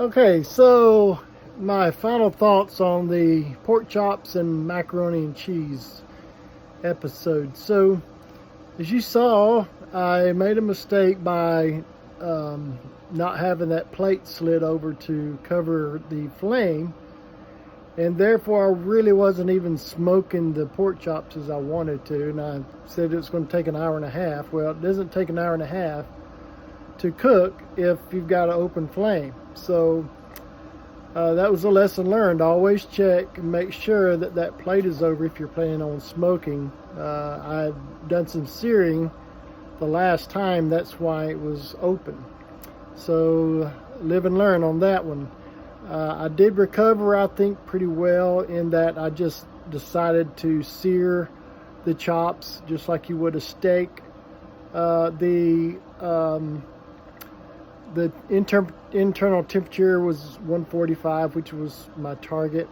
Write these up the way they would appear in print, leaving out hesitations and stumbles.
Okay, so my final thoughts on the pork chops and macaroni and cheese episode. So, as you saw, I made a mistake by not having that plate slid over to cover the flame, and therefore I really wasn't even smoking the pork chops as I wanted to. And I said it was going to take an hour and a half. Well, it doesn't take an hour and a half to cook if you've got an open flame. So that was a lesson learned. Always check and make sure that that plate is over if you're planning on smoking. I've done some searing the last time, that's why it was open. So live and learn on that one. I did recover, I think, pretty well in that I just decided to sear the chops just like you would a steak. The internal temperature was 145, which was my target.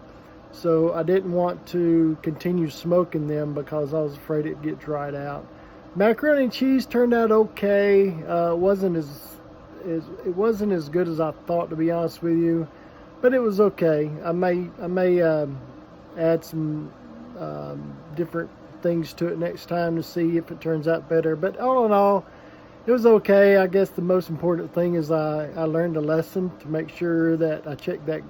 So I didn't want to continue smoking them because I was afraid it'd get dried out. Macaroni and cheese turned out okay. It wasn't as good as I thought, to be honest with you, but it was okay. I may add some different things to it next time to see if it turns out better. But all in all, it was okay. I guess the most important thing is I learned a lesson to make sure that I check that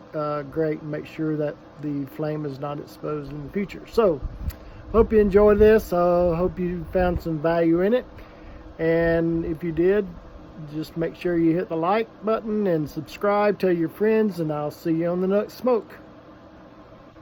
grate and make sure that the flame is not exposed in the future. So, hope you enjoyed this. Hope you found some value in it. And if you did, just make sure you hit the like button and subscribe, tell your friends, and I'll see you on the next smoke.